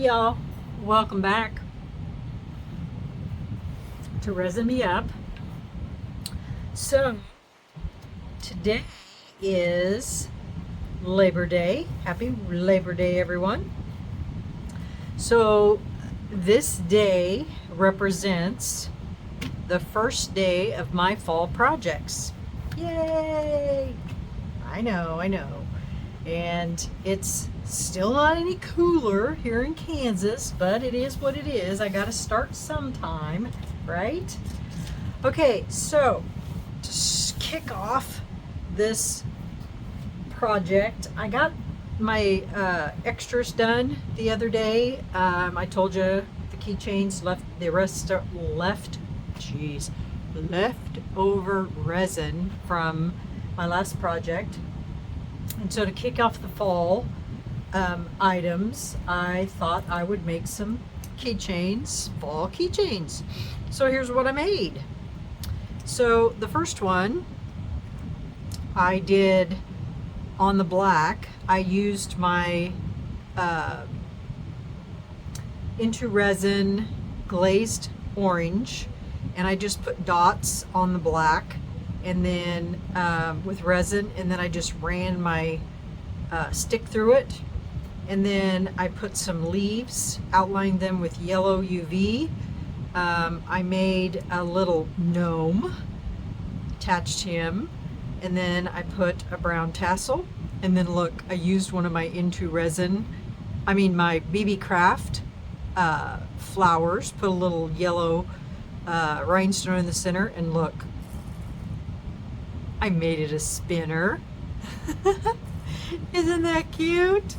Hey y'all, welcome back to Resin Me Up. So today is Labor Day. Happy Labor Day, everyone. So this day represents the first day of my fall projects. Yay! I know. And it's still not any cooler here in Kansas, but it is what it is. I gotta start sometime, right? Okay, so to kick off this project, I got my extras done the other day. I told you the keychains left, the rest are leftover resin from my last project. And so to kick off the fall items, I thought I would make some keychains, fall keychains. So here's what I made. So the first one I did on the black. I used my Into Resin glazed orange, and I just put dots on the black, and then with resin, and then I just ran my stick through it, and then I put some leaves, outlined them with yellow UV. I made a little gnome, attached him, and then I put a brown tassel, and then look, I used one of my my BeeBee Craft flowers, put a little yellow rhinestone in the center, and look, I made it a spinner. Isn't that cute?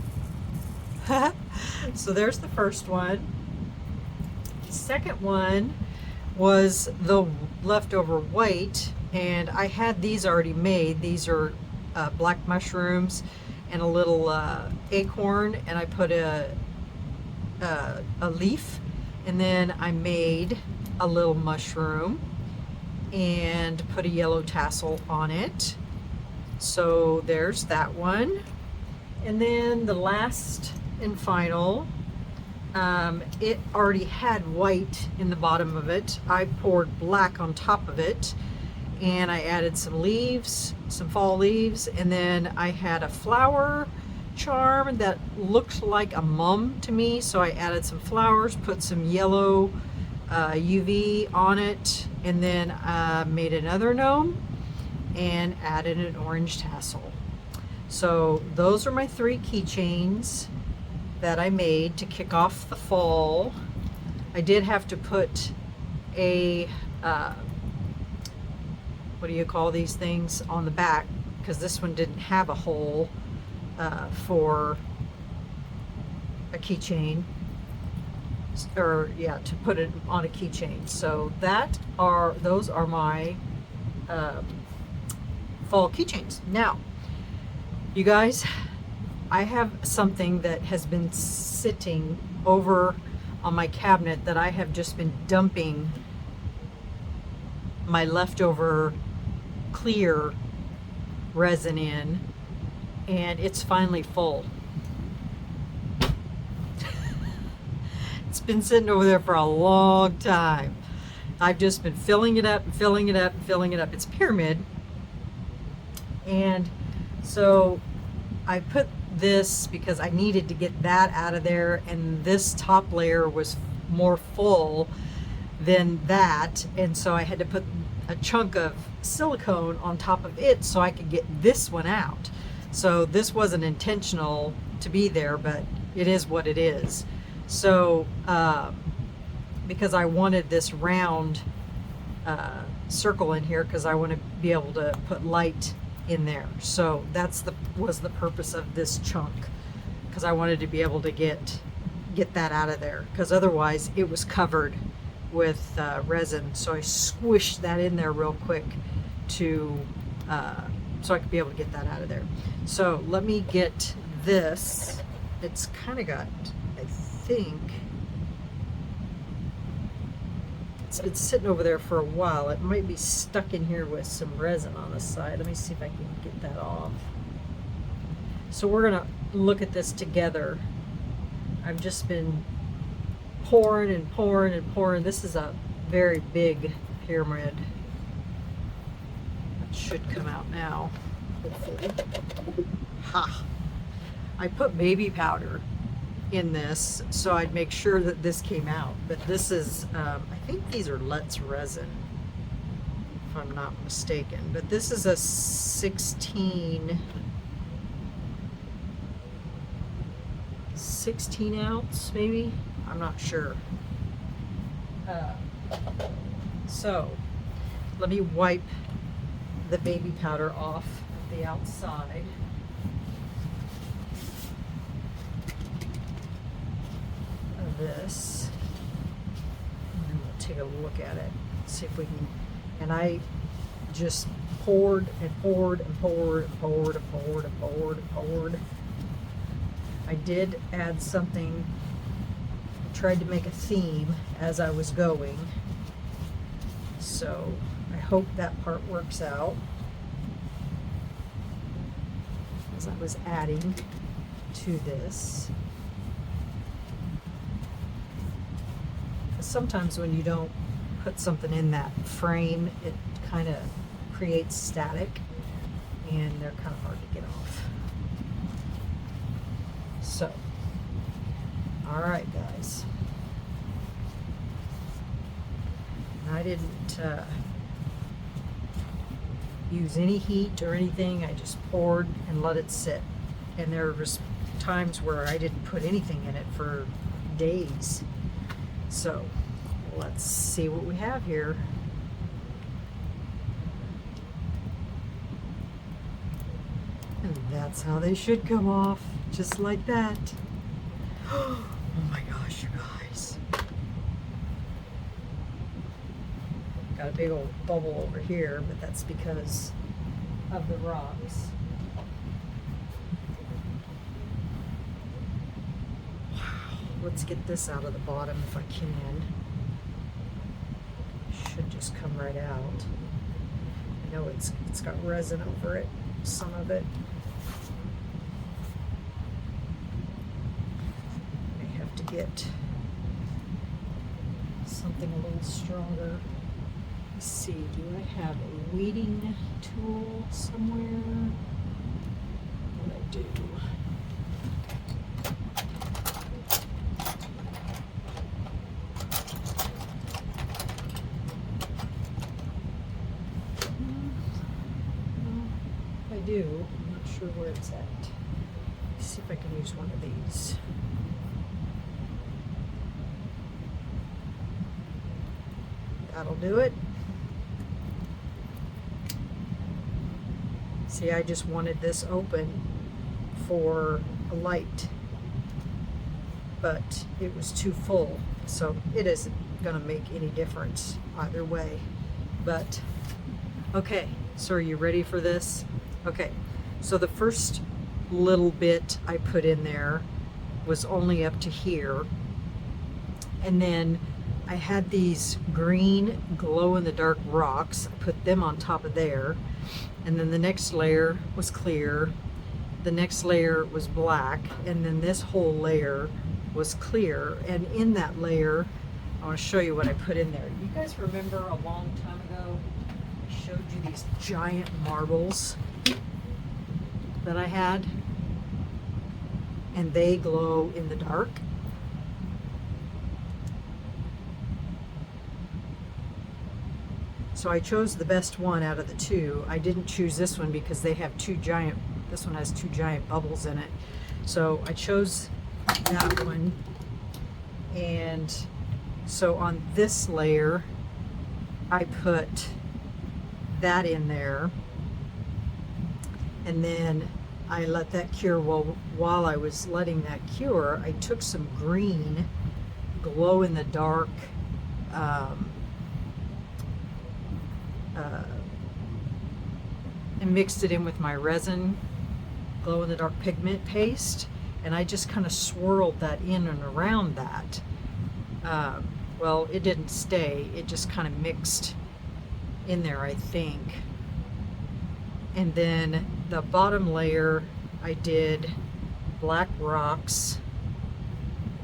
So there's the first one. The second one was the leftover white, and I had these already made. These are black mushrooms and a little acorn, and I put a leaf, and then I made a little mushroom and put a yellow tassel on it. So there's that one. And then the last and final, it already had white in the bottom of it. I poured black on top of it, and I added some leaves, some fall leaves, and then I had a flower charm that looked like a mum to me, so I added some flowers, put some yellow UV on it, and then made another gnome and added an orange tassel. So those are my 3 keychains that I made to kick off the fall. I did have to put a what do you call these things on the back, because this one didn't have a hole for a keychain, or yeah, to put it on a keychain. So those are my fall keychains. Now, you guys, I have something that has been sitting over on my cabinet that I have just been dumping my leftover clear resin in, and it's finally full. It's been sitting over there for a long time. I've just been filling it up and filling it up and filling it up. It's pyramid. And so I put this because I needed to get that out of there, and this top layer was more full than that, and so I had to put a chunk of silicone on top of it so I could get this one out. So this wasn't intentional to be there, but it is what it is. So because I wanted this round circle in here, because I want to be able to put light in there. So was the purpose of this chunk, because I wanted to be able to get that out of there, because otherwise it was covered with resin. So I squished that in there real quick to so I could be able to get that out of there. So let me get this. It's kind of got, I think, it's been sitting over there for a while. It might be stuck in here with some resin on the side. Let me see if I can get that off. So we're gonna look at this together. I've just been pouring and pouring and pouring. This is a very big pyramid. It should come out now, hopefully. Ha! I put baby powder in this so I'd make sure that this came out. But this is, I think these are Let's Resin, if I'm not mistaken. But this is a 16 ounce, maybe? I'm not sure. So, let me wipe the baby powder off the outside. Of this. And then we'll take a look at it. See if we can. And I just poured and poured and poured and poured and poured and poured and poured. I did add something. I tried to make a theme as I was going. So I hope that part works out. As I was adding to this. Sometimes when you don't put something in that frame, it kind of creates static and they're kind of hard to get off. So, all right, guys. I didn't use any heat or anything. I just poured and let it sit. And there was times where I didn't put anything in it for days. So, let's see what we have here. And that's how they should come off, just like that. Oh my gosh, you guys. Got a big old bubble over here, but that's because of the rocks. Let's get this out of the bottom if I can. Should just come right out. I know it's got resin over it, some of it. I have to get something a little stronger. Let's see, do I have a weeding tool somewhere? What I do? I'm not sure where it's at. Let's see if I can use one of these. That'll do it. See, I just wanted this open for a light, but it was too full, so it isn't going to make any difference either way. But, okay, so are you ready for this? Okay, so the first little bit I put in there was only up to here. And then I had these green glow-in-the-dark rocks. I put them on top of there. And then the next layer was clear. The next layer was black. And then this whole layer was clear. And in that layer, I want to show you what I put in there. You guys remember a long time ago, I showed you these giant marbles that I had, and they glow in the dark. So I chose the best one out of the two. I didn't choose this one because they have this one has two giant bubbles in it. So I chose that one. And so on this layer, I put that in there. And then I let that cure. Well, while I was letting that cure, I took some green glow-in-the-dark and mixed it in with my resin glow-in-the-dark pigment paste, and I just kind of swirled that in and around that. Well, it didn't stay, it just kind of mixed in there, I think. And then the bottom layer, I did black rocks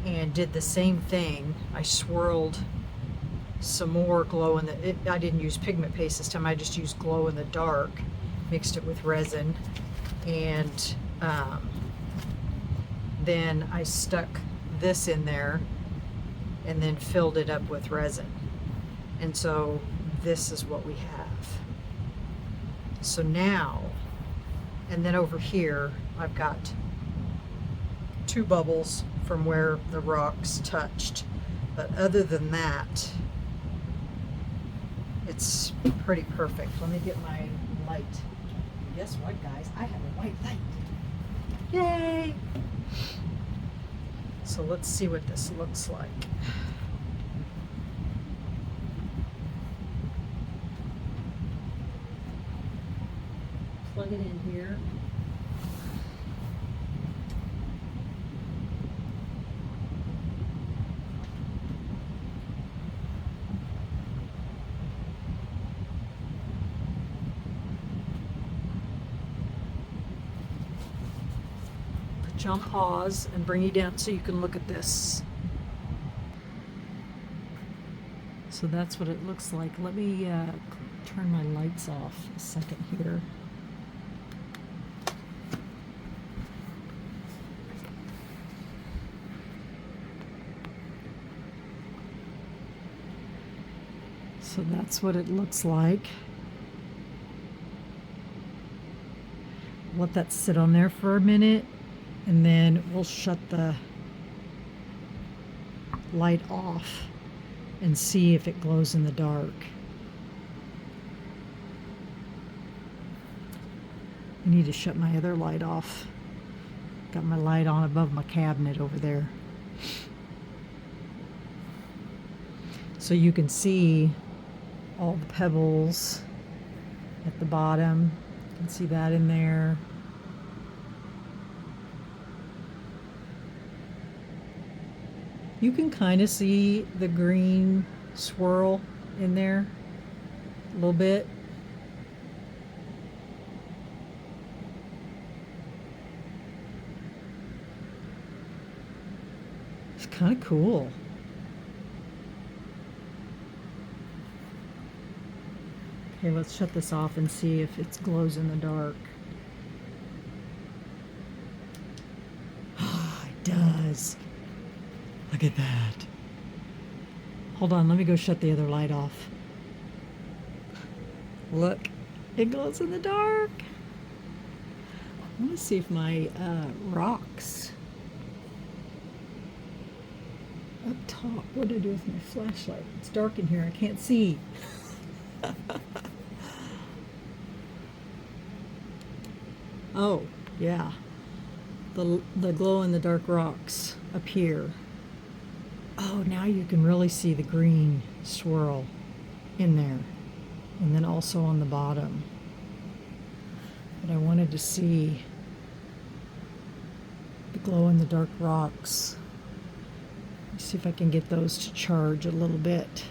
and did the same thing. I swirled some more glow in the, I didn't use pigment paste this time, I just used glow in the dark, mixed it with resin, and then I stuck this in there and then filled it up with resin. And so this is what we have. So now, and then over here, I've got 2 bubbles from where the rocks touched. But other than that, it's pretty perfect. Let me get my light. Guess what, guys? I have a white light. Yay! So let's see what this looks like. Plug it in here. Put you on pause and bring you down so you can look at this. So that's what it looks like. Let me turn my lights off a second here. So that's what it looks like. Let that sit on there for a minute, and then we'll shut the light off and see if it glows in the dark. I need to shut my other light off. Got my light on above my cabinet over there. So you can see all the pebbles at the bottom. You can see that in there. You can kind of see the green swirl in there a little bit. It's kind of cool. Okay, let's shut this off and see if it glows in the dark. It does. Look at that. Hold on, let me go shut the other light off. Look, it glows in the dark. I want to see if my rocks up top. What do I do with my flashlight? It's dark in here, I can't see. Oh, yeah. The glow in the dark rocks up here. Oh, now you can really see the green swirl in there. And then also on the bottom. But I wanted to see the glow in the dark rocks. Let's see if I can get those to charge a little bit.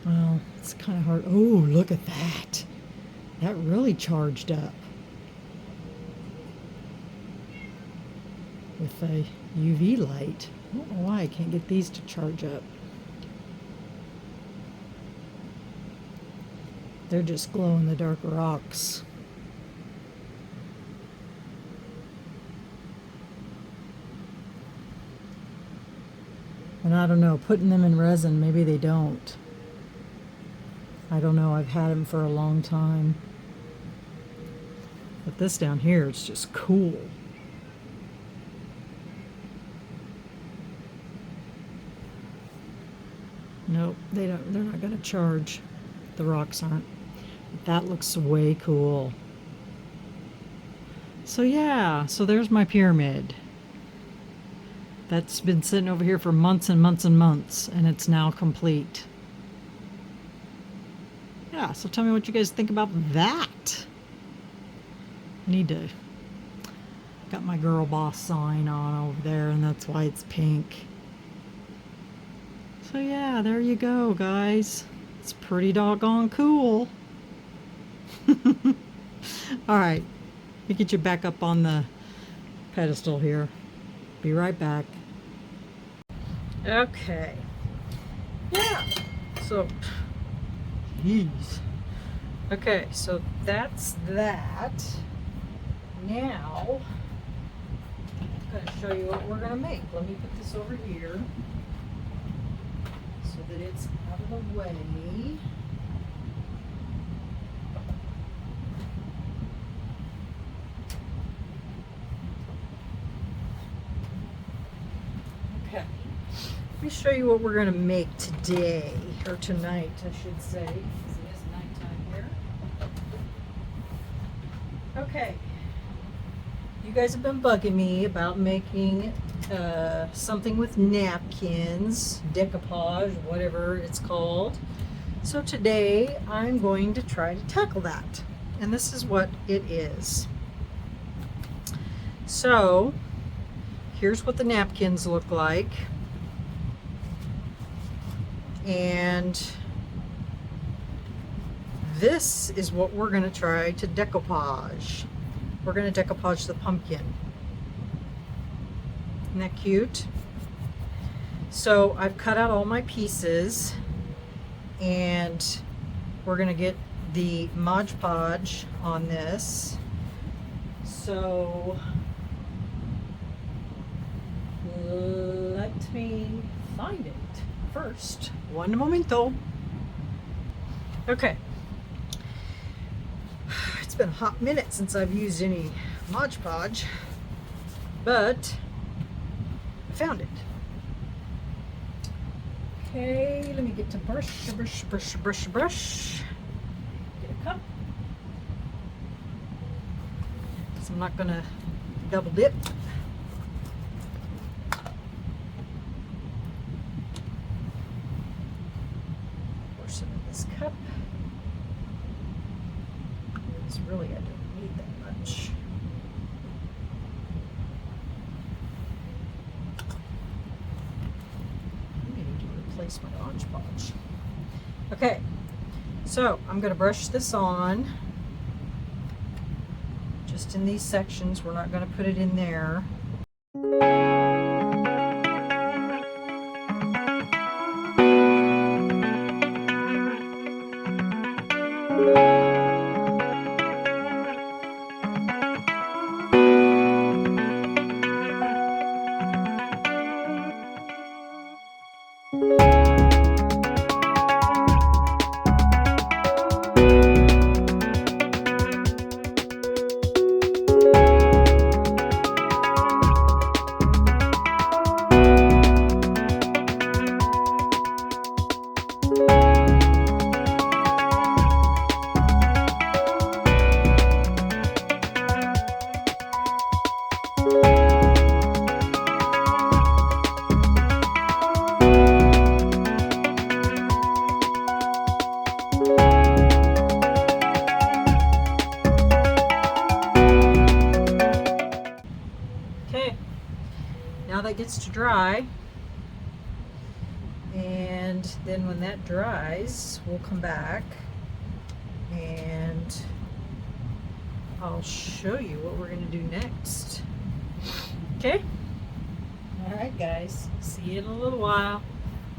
Well, it's kind of hard. Oh, look at that. That really charged up. With a UV light. I don't know why I can't get these to charge up. They're just glow in the dark rocks. And I don't know, putting them in resin, maybe they don't. I don't know, I've had them for a long time. But this down here, it's just cool. Nope, they're not gonna charge. The rocks aren't. But that looks way cool. So yeah, so there's my pyramid. That's been sitting over here for months and months and months, and it's now complete. Yeah, so tell me what you guys think about that. I need to, got my girl boss sign on over there, and that's why it's pink. So yeah, there you go, guys. It's pretty doggone cool. All right, let me get you back up on the pedestal here. Be right back. Okay. Yeah. So, jeez. Okay, so that's that. Now, I'm going to show you what we're going to make. Let me put this over here so that it's out of the way. Okay. Let me show you what we're going to make today, or tonight, I should say, because it is nighttime here. Okay. You guys have been bugging me about making something with napkins, decoupage, whatever it's called. So today I'm going to try to tackle that. And this is what it is. So here's what the napkins look like. And this is what we're going to try to decoupage. We're going to decoupage the pumpkin. Isn't that cute? So I've cut out all my pieces and we're going to get the Mod Podge on this. So let me find it first. One momento. Okay. It's been a hot minute since I've used any Mod Podge, but I found it. Okay, let me get to brush. Get a cup. So I'm not gonna double dip. Pour some in this cup. Really, I don't need that much. I need to replace my Mod Podge. Okay, so I'm going to brush this on just in these sections. We're not going to put it in there. Now that gets to dry, and then when that dries, we'll come back and I'll show you what we're going to do next. Okay? Alright guys, see you in a little while.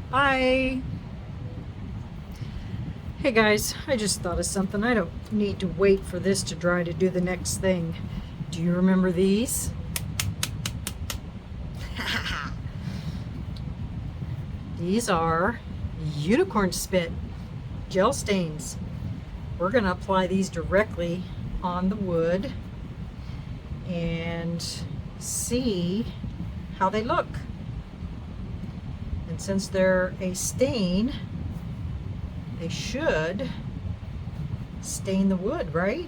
Bye! Hey guys, I just thought of something. I don't need to wait for this to dry to do the next thing. Do you remember these? These are unicorn spit gel stains. We're going to apply these directly on the wood and see how they look. And since they're a stain, they should stain the wood, right?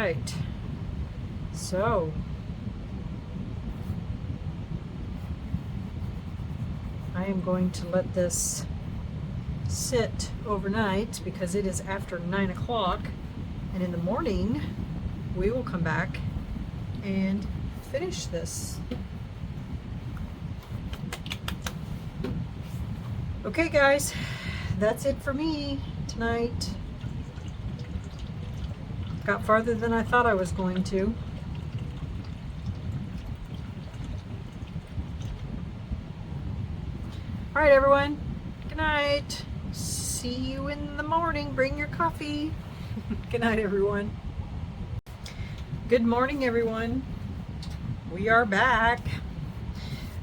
right. So I am going to let this sit overnight because it is after 9 o'clock, and in the morning we will come back and finish this. Okay guys, that's it for me tonight. Got farther than I thought I was going to. All right, everyone. Good night. See you in the morning. Bring your coffee. Good night, everyone. Good morning, everyone. We are back.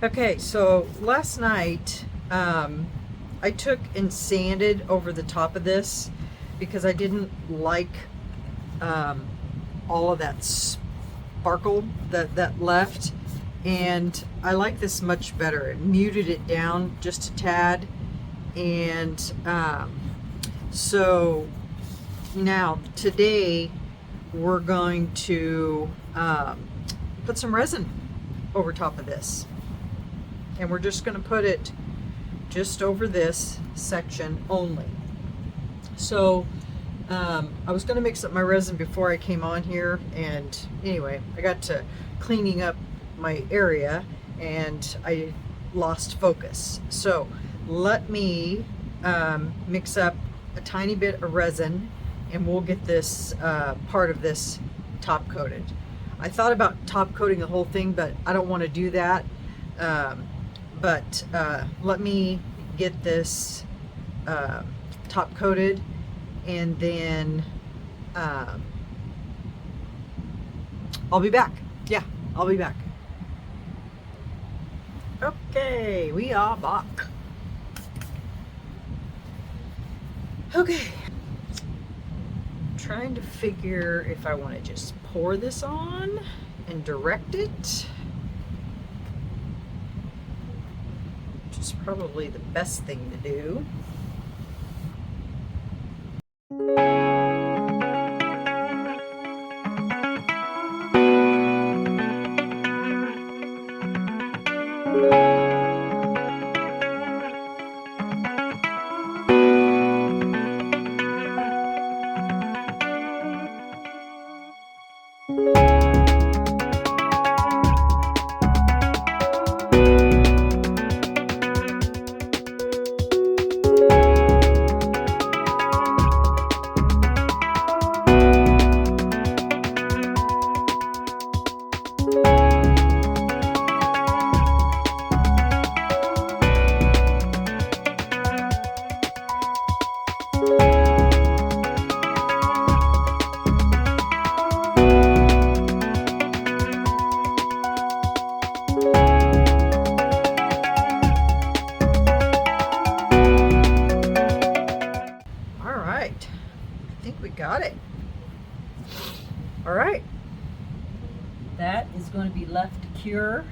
Okay, so last night I took and sanded over the top of this because I didn't like all of that sparkle that left. And I like this much better. It muted it down just a tad. And so now today we're going to put some resin over top of this. And we're just going to put it just over this section only. So I was going to mix up my resin before I came on here. And anyway, I got to cleaning up my area and I lost focus. So let me mix up a tiny bit of resin and we'll get this part of this top coated. I thought about top coating the whole thing, but I don't want to do that. But let me get this top coated, and then I'll be back. Yeah, I'll be back. Okay, we are back. Okay. I'm trying to figure if I want to just pour this on and direct it, which is probably the best thing to do. Got it. All right. That is going to be left to cure.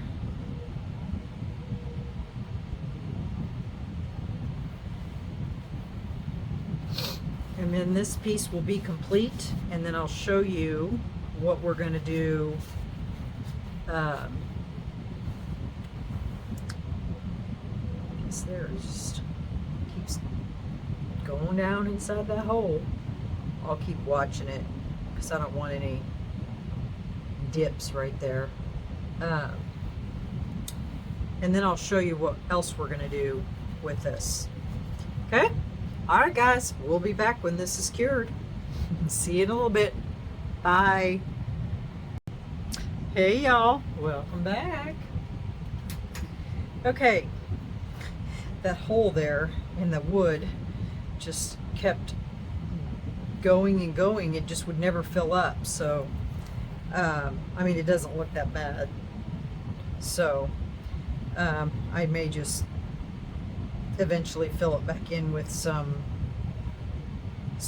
And then this piece will be complete, and then I'll show you what we're going to do. This there just keeps going down inside that hole. I'll keep watching it because I don't want any dips right there. And then I'll show you what else we're going to do with this. Okay? All right, guys. We'll be back when this is cured. See you in a little bit. Bye. Hey, y'all. Welcome back. Okay. That hole there in the wood just kept going and going. It just would never fill up. So I mean, it doesn't look that bad. So I may just eventually fill it back in with some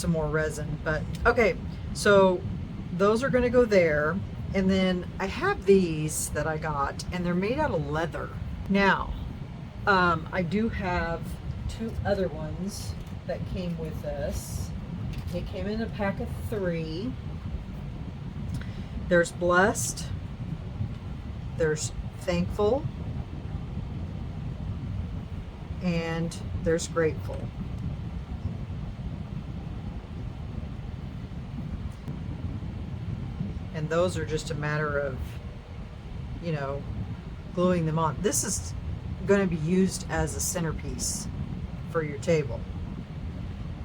more resin. But okay, so those are going to go there. And then I have these that I got, and they're made out of leather. Now I do have two other ones that came with us. They came in a pack of 3. There's blessed, there's thankful, and there's grateful. And those are just a matter of, you know, gluing them on. This is going to be used as a centerpiece for your table.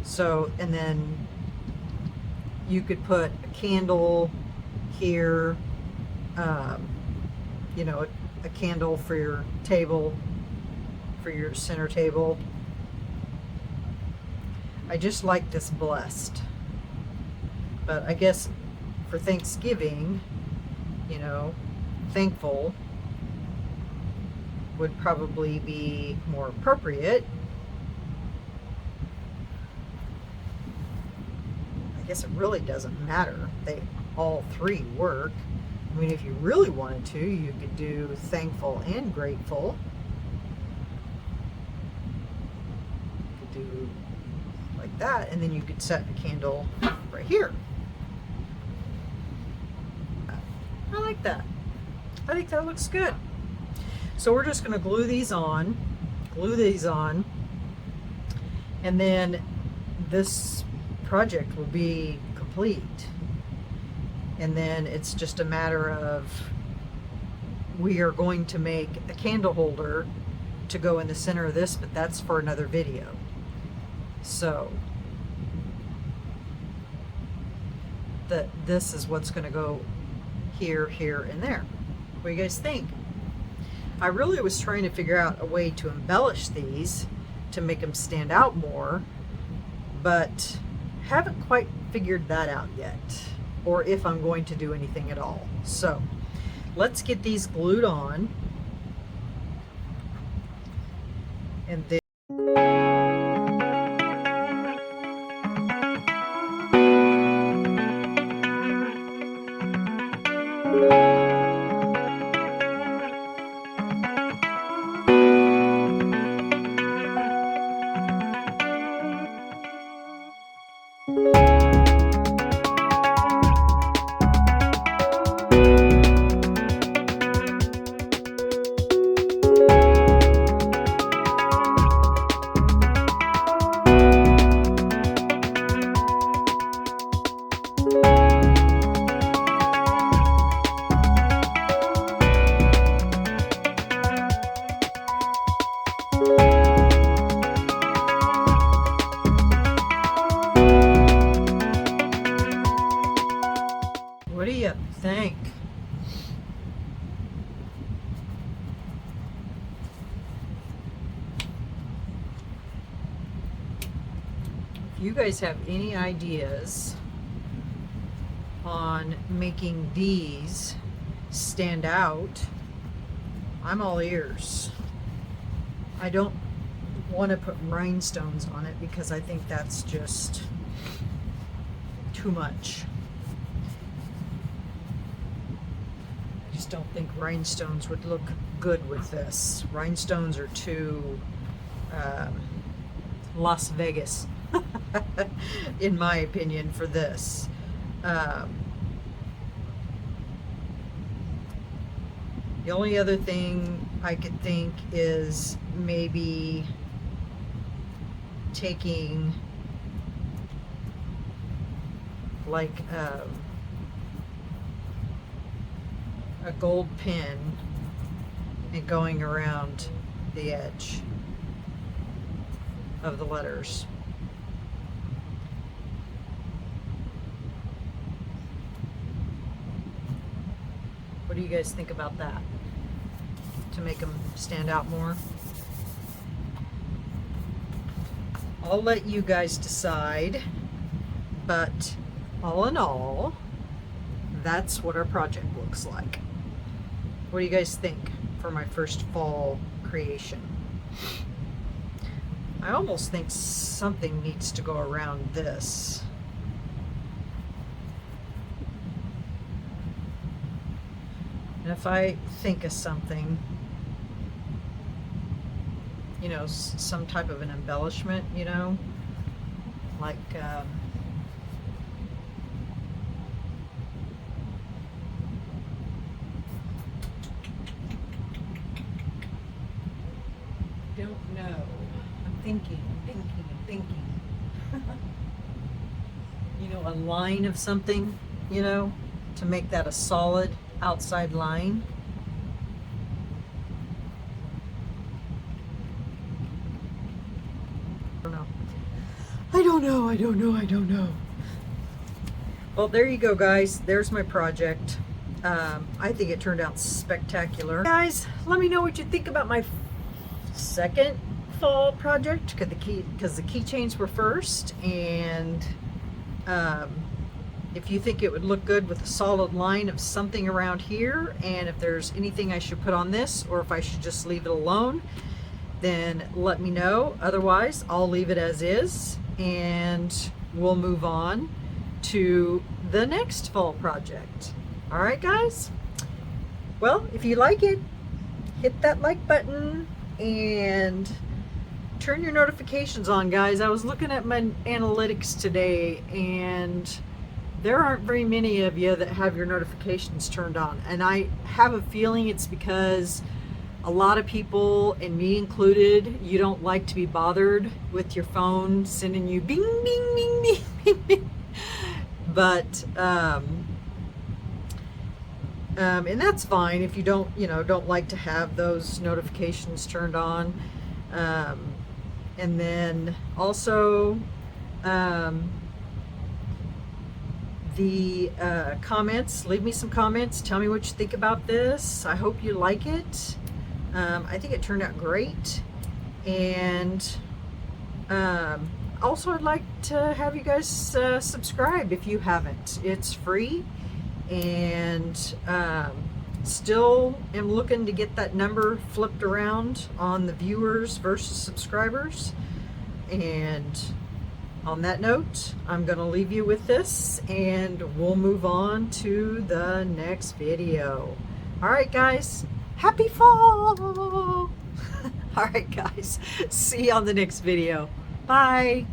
So, and then you could put a candle here, you know, a candle for your table, for your center table. I just like this blessed. But I guess for Thanksgiving, you know, thankful would probably be more appropriate. I guess it really doesn't matter. They all three work. I mean, if you really wanted to, you could do thankful and grateful. You could do like that, and then you could set a candle right here. I like that. I think that looks good. So we're just going to glue these on, and then this project will be complete. And then it's just a matter of, we are going to make a candle holder to go in the center of this, but that's for another video. So this is what's going to go here, here, and there. What do you guys think? I really was trying to figure out a way to embellish these to make them stand out more, but haven't quite figured that out yet, or if I'm going to do anything at all. So let's get these glued on, and then what do you think? If you guys have any ideas on making these stand out, I'm all ears. I don't want to put rhinestones on it because I think that's just too much. I just don't think rhinestones would look good with this. Rhinestones are too Las Vegas, in my opinion, for this. The only other thing I could think is maybe taking like a gold pin and going around the edge of the letters. What do you guys think about that? To make them stand out more? I'll let you guys decide, but all in all, that's what our project looks like. What do you guys think for my first fall creation? I almost think something needs to go around this. And if I think of something, you know, some type of an embellishment, you know, like thinking and thinking and thinking. You know, a line of something, you know, to make that a solid outside line. I don't know. Well, there you go, guys. There's my project. I think it turned out spectacular. Guys, let me know what you think about my second fall project, because the keychains were first, and if you think it would look good with a solid line of something around here, and if there's anything I should put on this, or if I should just leave it alone, then let me know. Otherwise, I'll leave it as is, and we'll move on to the next fall project. All right, guys? Well, if you like it, hit that like button and turn your notifications on, guys. I was looking at my analytics today, and there aren't very many of you that have your notifications turned on. And I have a feeling it's because a lot of people, and me included, you don't like to be bothered with your phone sending you bing, bing, bing, bing, bing, bing. But, and that's fine if you don't, don't like to have those notifications turned on. And then also, the comments, leave me some comments, tell me what you think about this. I hope you like it. I think it turned out great. And also, I'd like to have you guys subscribe if you haven't. It's free, and still am looking to get that number flipped around on the viewers versus subscribers. And on that note, I'm going to leave you with this, and we'll move on to the next video. All right, guys. Happy fall! All right, guys. See you on the next video. Bye.